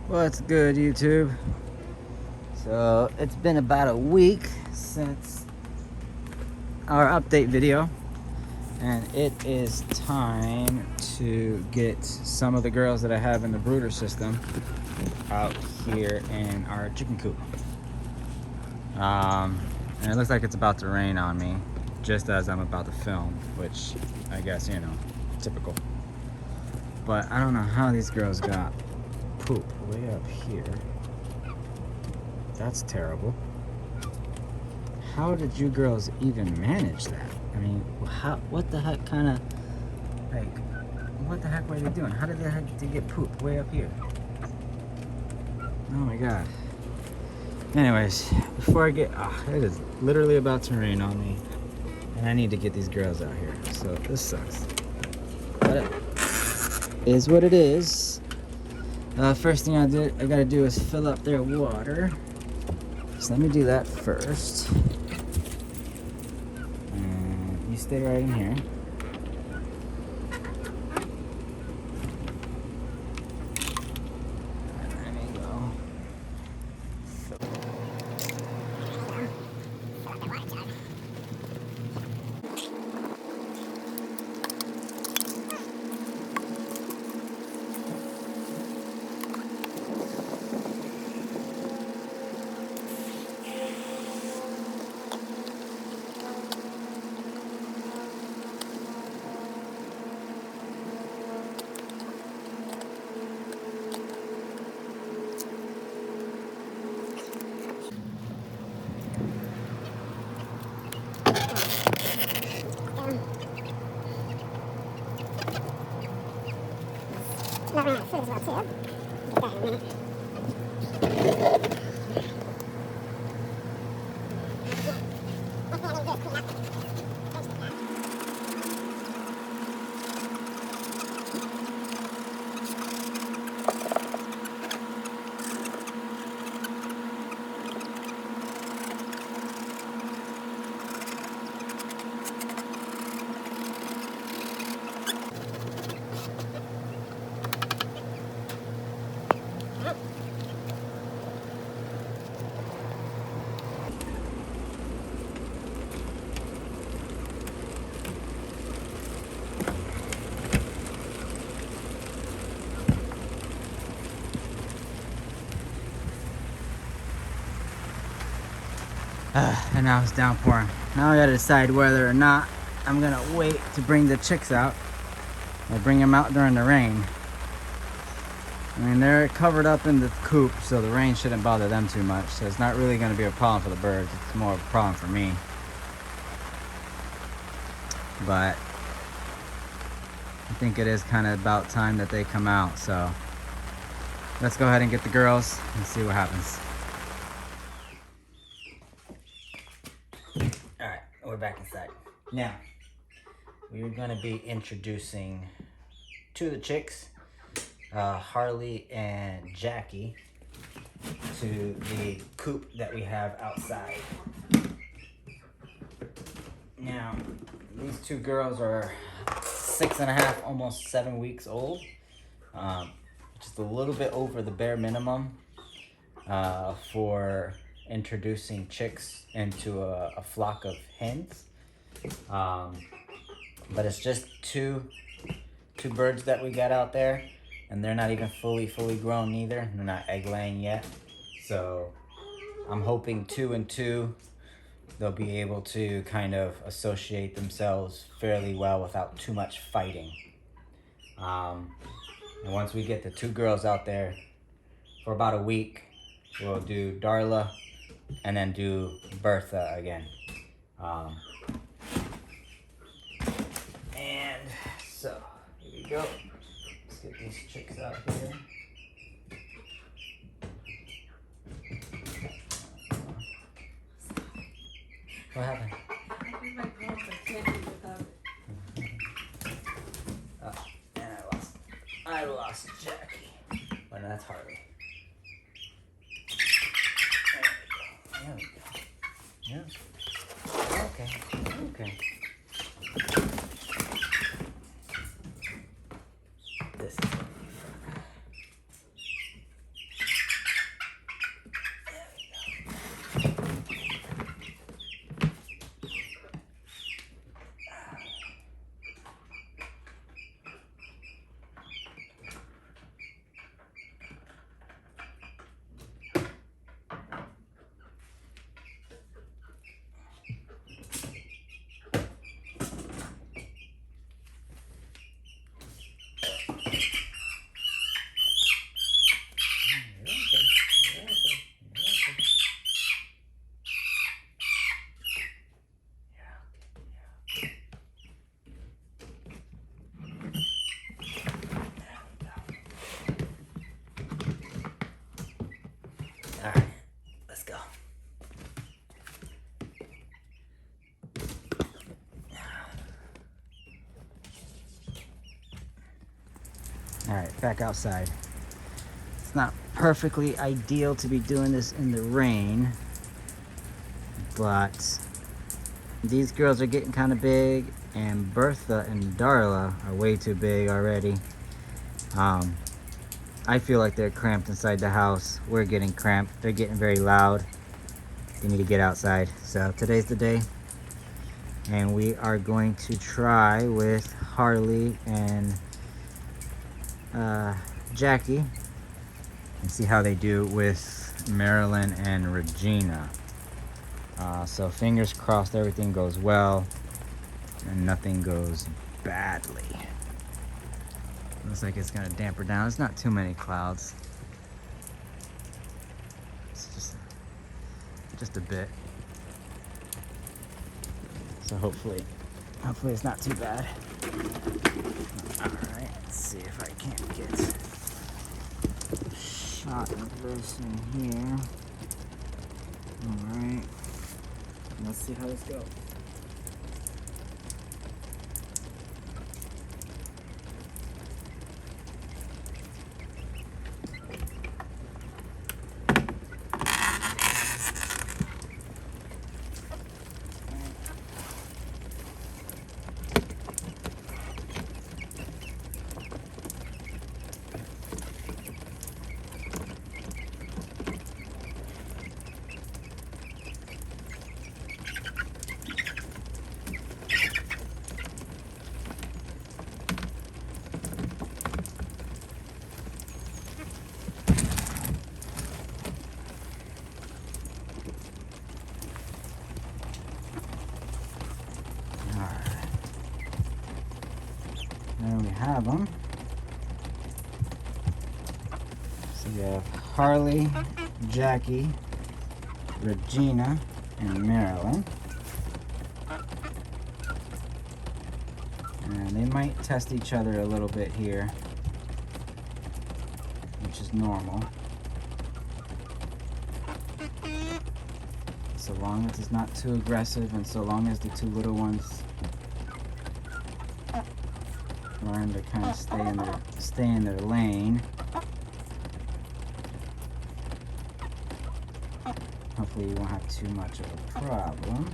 What's good, YouTube? So it's been about a week since our update video, and it is time to get some of the girls that I have in the brooder system out here in our chicken coop. And it looks like it's about to rain on me just as I'm about to film, which I guess, you know, typical. But I don't know how these girls got poop way up here. That's terrible. How did you girls even manage that? I mean, what the heck kind of, like, what the heck were they doing? How did they have to get poop way up here? Oh my god. Anyways, before I get, it is literally about to rain on me, and I need to get these girls out here. So this sucks. But it is what it is. First thing I gotta do is fill up their water. So let me do that first. And you stay right in here. There you go. Well, we're out of food as well, too. Get that in a minute. And now it's downpouring. Now I gotta decide whether or not I'm gonna wait to bring the chicks out or bring them out during the rain. I mean, they're covered up in the coop, so the rain shouldn't bother them too much. So it's not really gonna be a problem for the birds. It's more of a problem for me. But I think it is kind of about time that they come out. So let's go ahead and get the girls and see what happens. Alright, we're back inside. Now, we're gonna be introducing two of the chicks, Harley and Jackie, to the coop that we have outside. Now, these two girls are 6.5, almost 7 weeks old. Just a little bit over the bare minimum for introducing chicks into a flock of hens. But it's just two birds that we got out there, and they're not even fully grown either. They're not egg laying yet. So I'm hoping 2 and 2 they'll be able to kind of associate themselves fairly well without too much fighting. And once we get the two girls out there for about a week, we'll do Darla and then do Bertha again. And so, here we go. Let's get these chicks out here. What happened? I think my gloves are candy without it. Oh, and I lost Jackie. Well, no, that's Harley. There we go. Yeah. Okay. This is back outside. It's not perfectly ideal to be doing this in the rain, but these girls are getting kind of big, and Bertha and Darla are way too big already. I feel like they're cramped inside the house. We're getting cramped. They're getting very loud. They need to get outside. So today's the day, and we are going to try with Harley and Jackie and see how they do with Marilyn and Regina. So fingers crossed everything goes well and nothing goes badly. Looks like it's gonna damper down. It's not too many clouds. It's just a bit. So hopefully it's not too bad. Alright, let's see if I can't get a shot of this in here. Alright. Let's see how this goes. There we have them. So we have Harley, Jackie, Regina, and Marilyn. And they might test each other a little bit here, which is normal. So long as it's not too aggressive, and so long as the two little ones learn to kind of stay in their lane. Hopefully you won't have too much of a problem.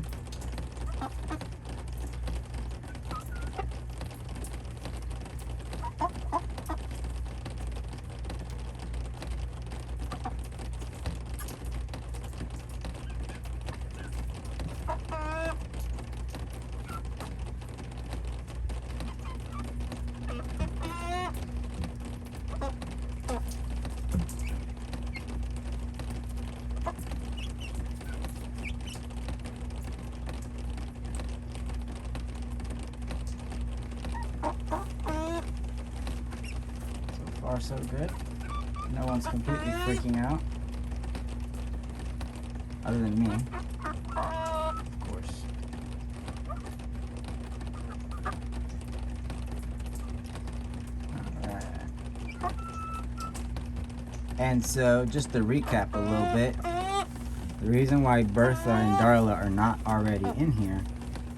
Far so good. No one's completely freaking out. Other than me. Of course. Alright. And so, just to recap a little bit, the reason why Bertha and Darla are not already in here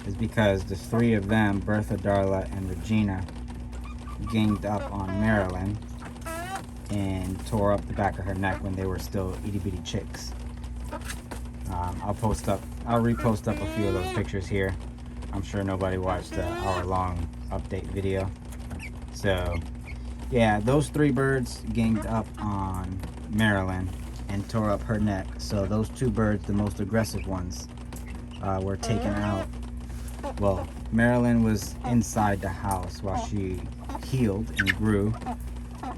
is because the three of them, Bertha, Darla, and Regina, ganged up on Marilyn and tore up the back of her neck when they were still itty bitty chicks. I'll repost up a few of those pictures here. I'm sure nobody watched the hour-long update video. So, yeah, those three birds ganged up on Marilyn and tore up her neck. So those two birds, the most aggressive ones, were taken out. Well, Marilyn was inside the house while she healed and grew,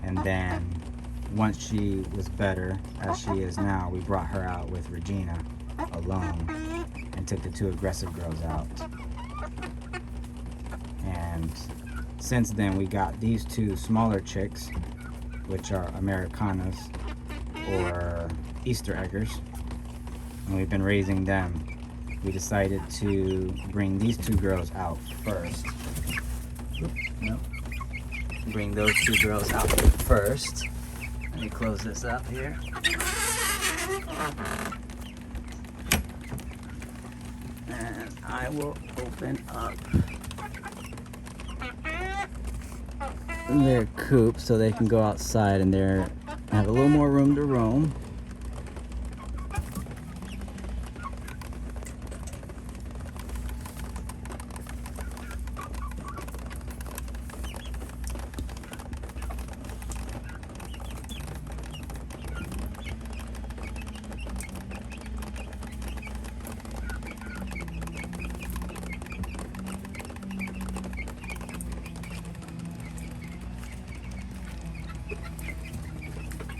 and then once she was better, as she is now, we brought her out with Regina alone and took the two aggressive girls out. And since then we got these two smaller chicks, which are Americanas or Easter eggers, and we've been raising them. We decided to bring these two girls out first. Nope. Bring those two girls out first. Let me close this up here. And I will open up their coop so they can go outside and they're have a little more room to roam.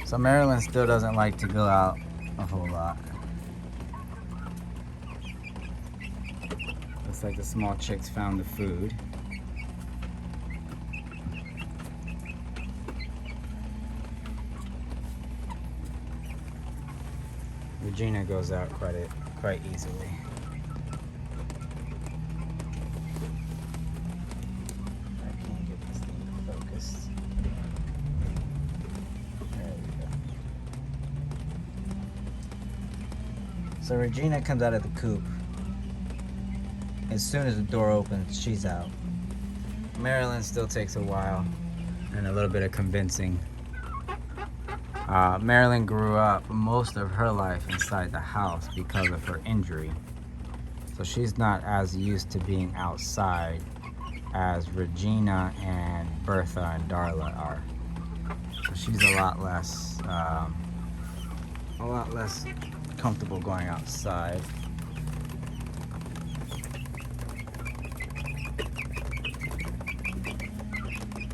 So Marilyn still doesn't like to go out a whole lot. Looks like the small chicks found the food. Regina goes out quite easily. I can't get this thing focused. There we go. So Regina comes out of the coop. As soon as the door opens, she's out. Marilyn still takes a while and a little bit of convincing. Marilyn grew up most of her life inside the house because of her injury. So she's not as used to being outside as Regina and Bertha and Darla are. So she's a lot less comfortable going outside.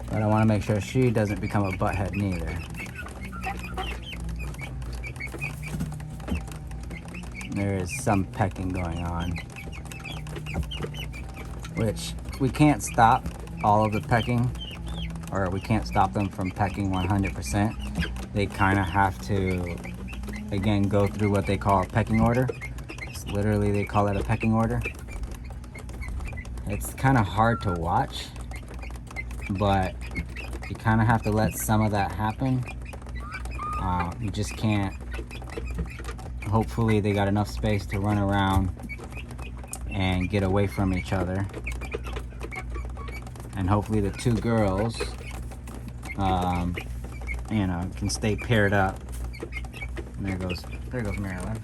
But I want to make sure she doesn't become a butthead neither. There is some pecking going on, which we can't stop all of the pecking, or we can't stop them from pecking 100%. They kind of have to, again, go through what they call a pecking order. It's literally, they call it a pecking order. It's kind of hard to watch, but you kind of have to let some of that happen. You just can't. Hopefully they got enough space to run around and get away from each other. And hopefully the two girls, can stay paired up. And there goes Marilyn.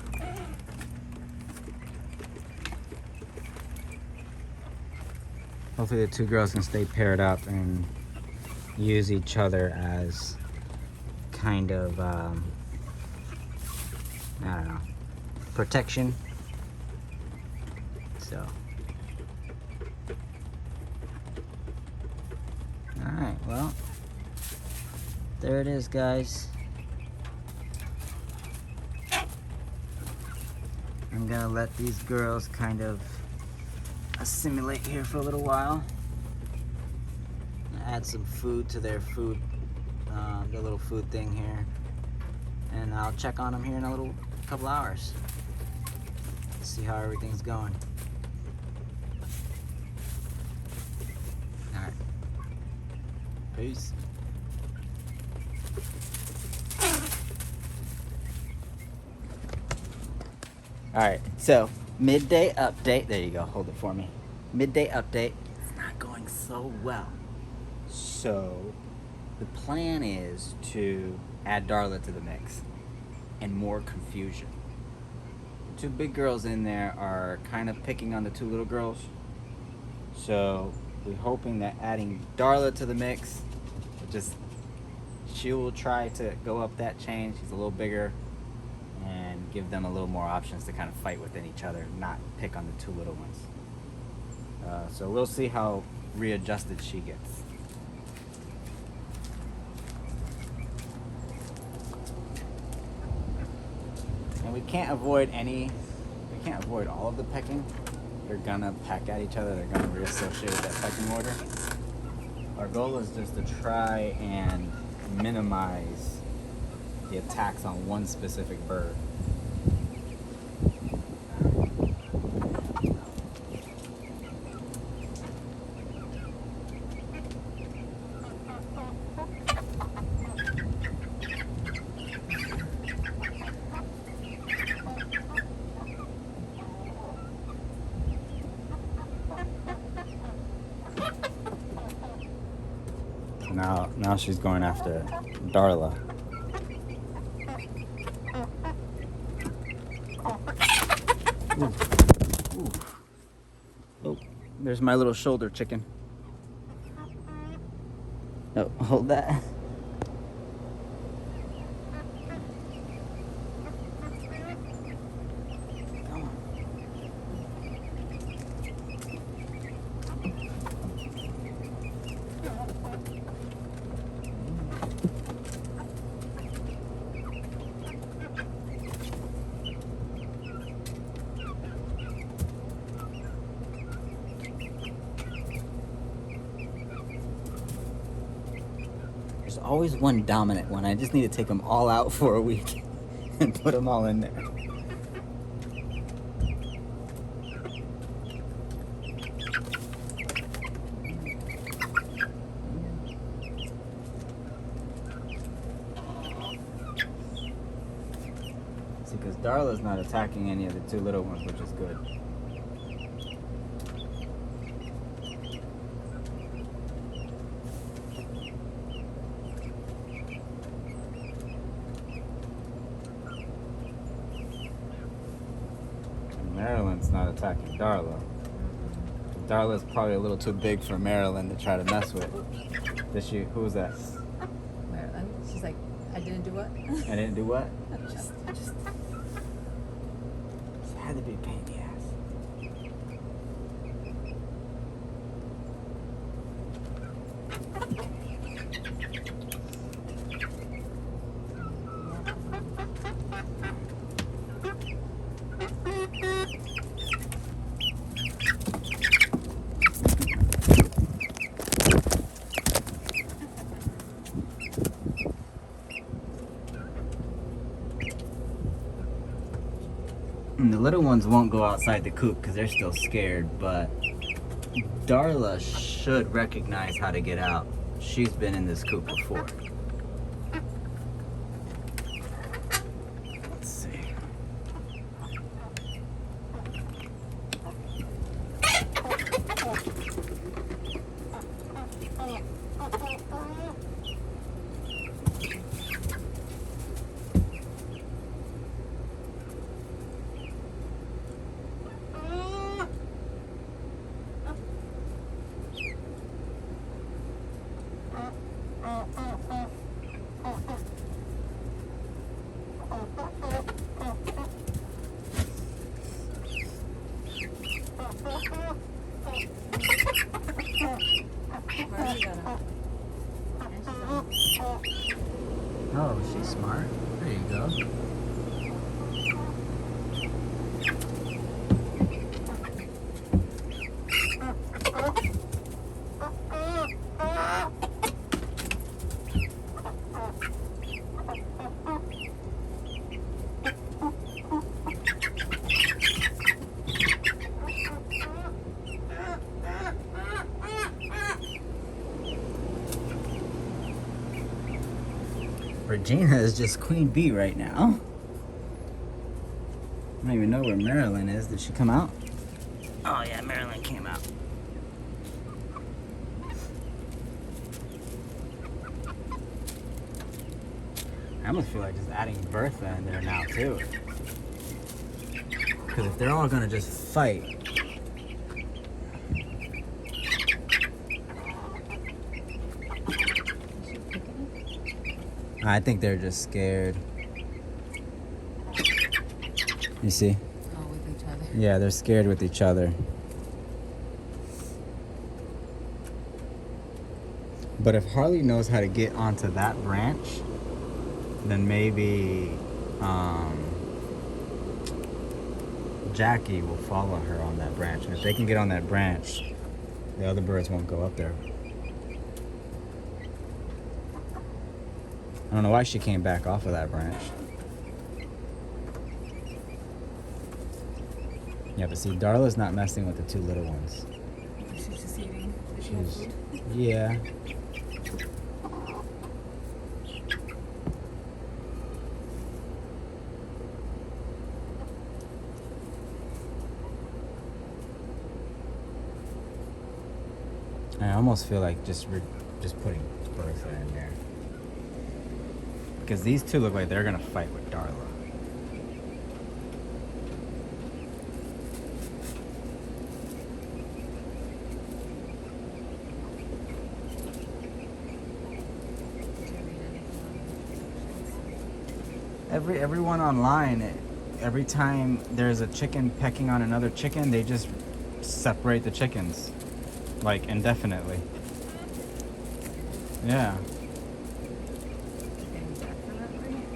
Hopefully the two girls can stay paired up and use each other as kind of, I don't know, protection. So, alright, well, there it is, guys. I'm gonna let these girls kind of assimilate here for a little while. Add some food to their food, their little food thing here. And I'll check on them here in a couple hours. See how everything's going. Alright. Peace. Alright, so midday update. There you go, hold it for me. Midday update. It's not going so well. So the plan is to add Darla to the mix and more confusion. The two big girls in there are kind of picking on the two little girls. So we're hoping that adding Darla to the mix, she will try to go up that chain. She's a little bigger and give them a little more options to kind of fight within each other, not pick on the two little ones. So we'll see how readjusted she gets. And we can't avoid all of the pecking. They're gonna peck at each other. They're gonna reassociate with that pecking order. Our goal is just to try and minimize the attacks on one specific bird. Now, Now she's going after Darla. Ooh. Ooh. Oh, there's my little shoulder chicken. Oh, hold that. Come on. There's always one dominant one. I just need to take them all out for a week and put them all in there. See, because Darla's not attacking any of the two little ones, which is good. Marilyn's not attacking Darla. Darla's probably a little too big for Marilyn to try to mess with. Did she? Who was that? Marilyn. She's like, I didn't do what? I didn't do what? Just had to be a pain in the ass. And the little ones won't go outside the coop because they're still scared, but Darla should recognize how to get out. She's been in this coop before. Let's see. Where are you gonna? Oh, she's smart. There you go. Regina is just queen bee right now. I don't even know where Marilyn is. Did she come out? Oh yeah, Marilyn came out. I almost feel like just adding Bertha in there now too. Because if they're all gonna just fight, I think they're just scared. You see? Oh, with each other. Yeah, they're scared with each other. But if Harley knows how to get onto that branch, then maybe Jackie will follow her on that branch. And if they can get on that branch, the other birds won't go up there. I don't know why she came back off of that branch. Yeah, but see, Darla's not messing with the two little ones. She's just eating. Does she have She's, food? yeah. I almost feel like just just putting Bertha in there. Because these two look like they're gonna fight with Darla. Everyone online, every time there's a chicken pecking on another chicken, they just separate the chickens, like indefinitely. Yeah.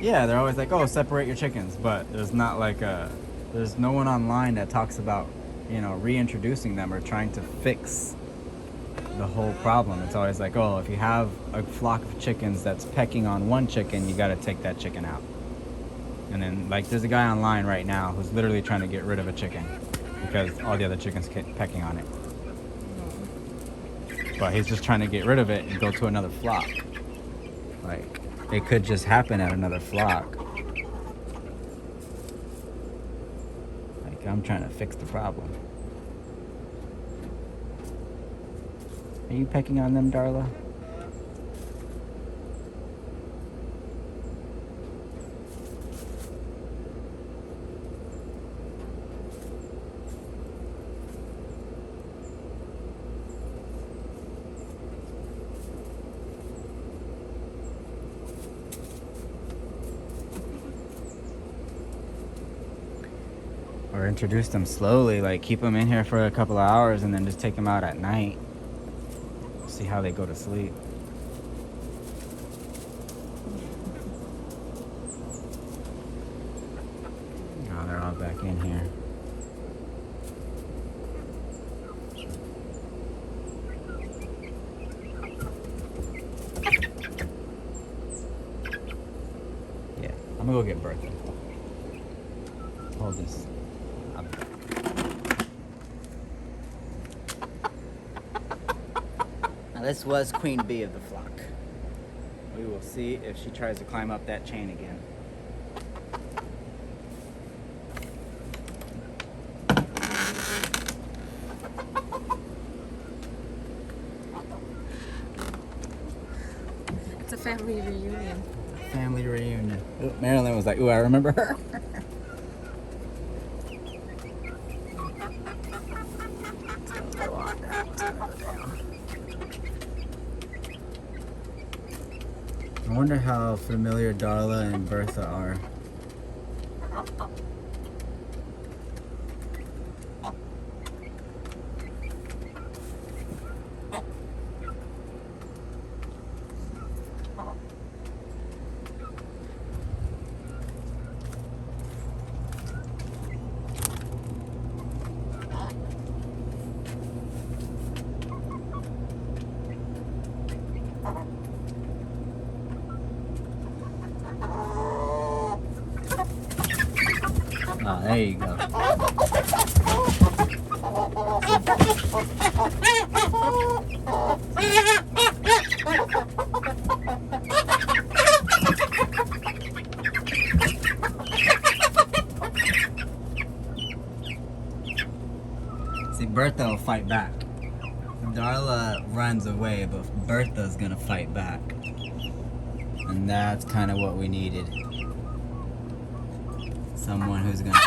Yeah, they're always like, oh, separate your chickens, but there's not like there's no one online that talks about, reintroducing them or trying to fix the whole problem. It's always like, oh, if you have a flock of chickens that's pecking on one chicken, you got to take that chicken out. And then, like, there's a guy online right now who's literally trying to get rid of a chicken because all the other chickens keep pecking on it. But he's just trying to get rid of it and go to another flock. Like, it could just happen at another flock. Like, I'm trying to fix the problem. Are you pecking on them, Darla? Or introduce them slowly, like keep them in here for a couple of hours and then just take them out at night. See how they go to sleep. Oh, they're all back in here. Yeah, I'm gonna go get Bertha. Hold this. Now this was Queen Bee of the flock. We will see if she tries to climb up that chain again. It's a family reunion. Family reunion. Ooh, Marilyn was like, ooh, I remember her. I wonder how familiar Darla and Bertha are. Oh, there you go. See, Bertha will fight back. Darla runs away, but Bertha's gonna fight back. And that's kind of what we needed. Someone who's gonna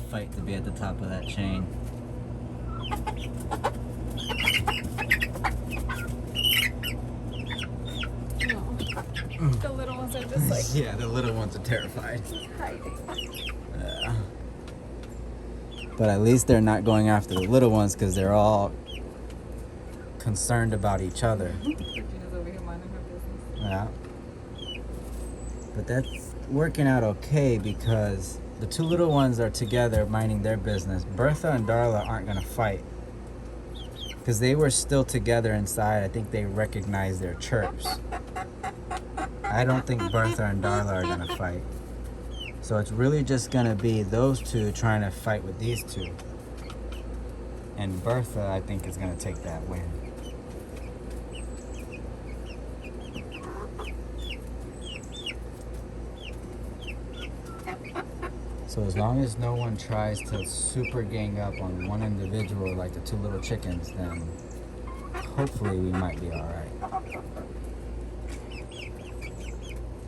fight to be at the top of that chain. The little ones are just like Yeah, the little ones are terrified. hiding. But at least they're not going after the little ones because they're all concerned about each other. Regina's over here minding her business. Yeah. But that's working out okay because the two little ones are together minding their business. Bertha and Darla aren't going to fight because they were still together inside. I think they recognize their chirps. I don't think Bertha and Darla are going to fight. So it's really just going to be those two trying to fight with these two. And Bertha, I think, is going to take that win. So as long as no one tries to super gang up on one individual like the two little chickens, then hopefully we might be all right.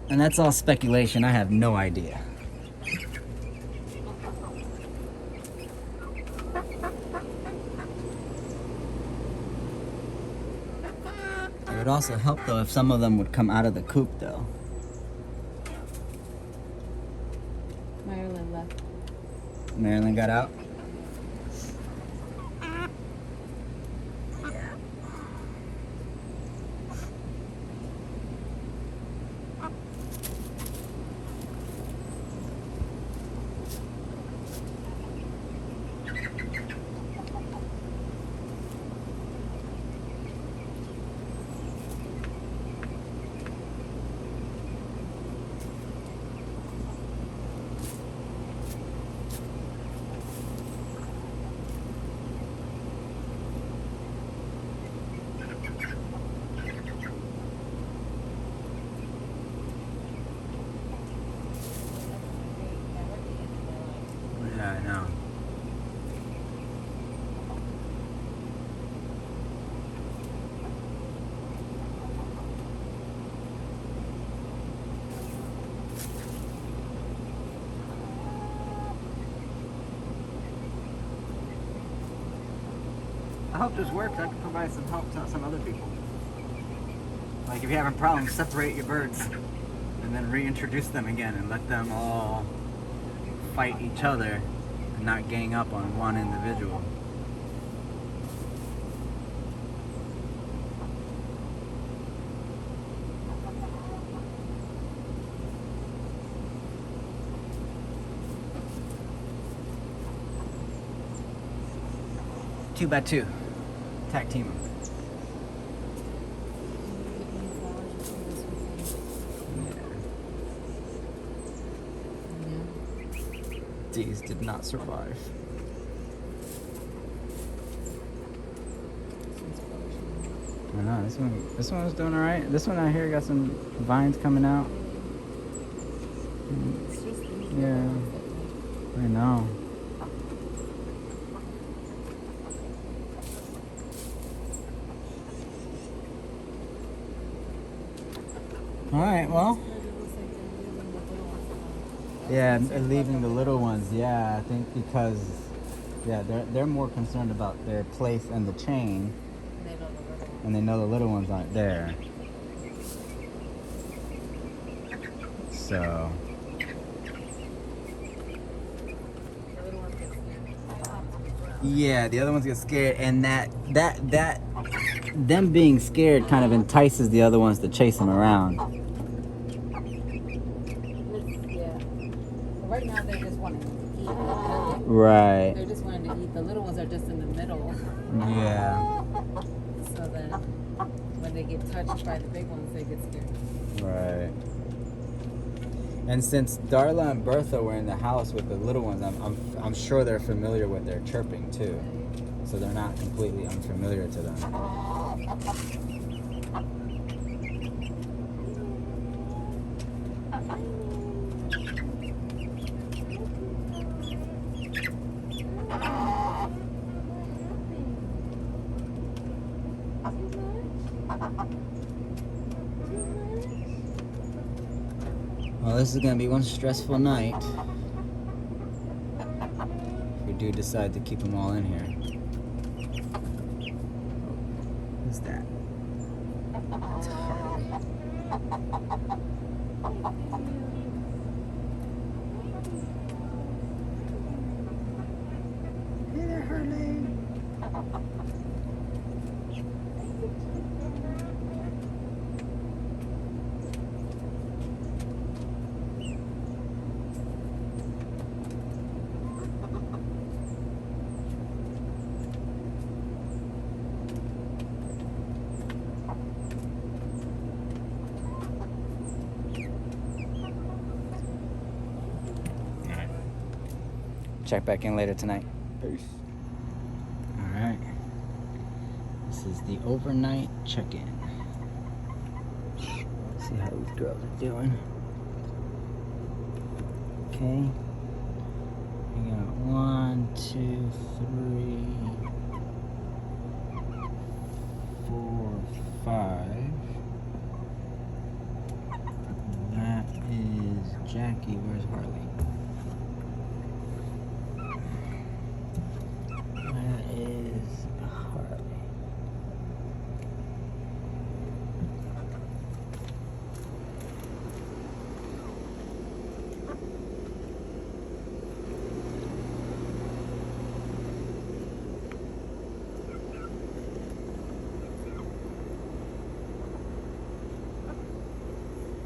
And that's all speculation. I have no idea. It would also help though if some of them would come out of the coop though. Marilyn left. Marilyn got out. Yeah, I know. I hope this works. I can provide some help to some other people. Like if you're having problems, separate your birds and then reintroduce them again and let them all fight each other and not gang up on one individual. Two by two. Tag team 'em. These did not survive. I know this one was doing all right. This one out here got some vines coming out. Yeah, I know. All right, well. Yeah, and leaving the little ones. Yeah, I think because they're more concerned about their place and the chain, and they know the little ones aren't there. So. Yeah, the other ones get scared, and that them being scared kind of entices the other ones to chase them around. Right now they're just wanting to eat. Right. They're just wanting to eat. The little ones are just in the middle. Yeah. So then when they get touched by the big ones, they get scared. Right. And since Darla and Bertha were in the house with the little ones, I'm sure they're familiar with their chirping too. So they're not completely unfamiliar to them. Well, this is gonna be one stressful night. If we do decide to keep them all in here. Who's that? It's Harley. Hey there, Harley. Check back in later tonight. Peace. Alright. This is the overnight check-in. See how these girls are doing. Okay. We got 1, 2, 3, 4, 5. That is Jackie. Where's Harley? That is Harley.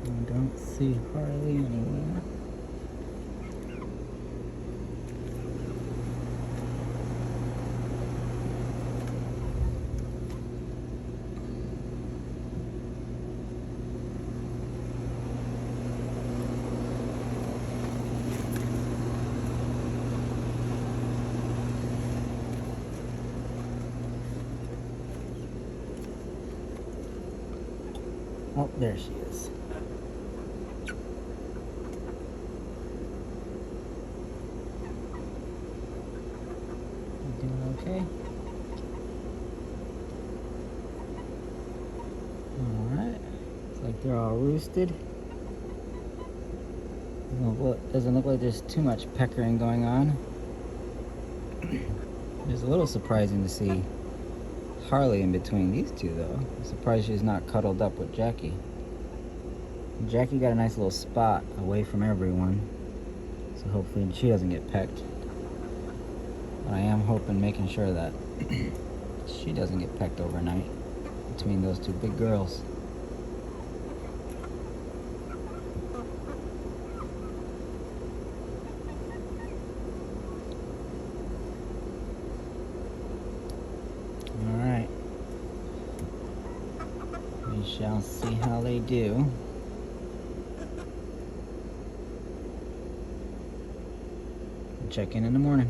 I don't see Harley anywhere. Oh, there she is. You doing okay? Alright. Looks like they're all roosted. Doesn't look like there's too much peckering going on. It's a little surprising to see Harley in between these two, though. I'm surprised she's not cuddled up with Jackie. Jackie got a nice little spot away from everyone, so hopefully she doesn't get pecked. But I am hoping, making sure that she doesn't get pecked overnight between those two big girls. Alright. We shall see how they do. Check in the morning.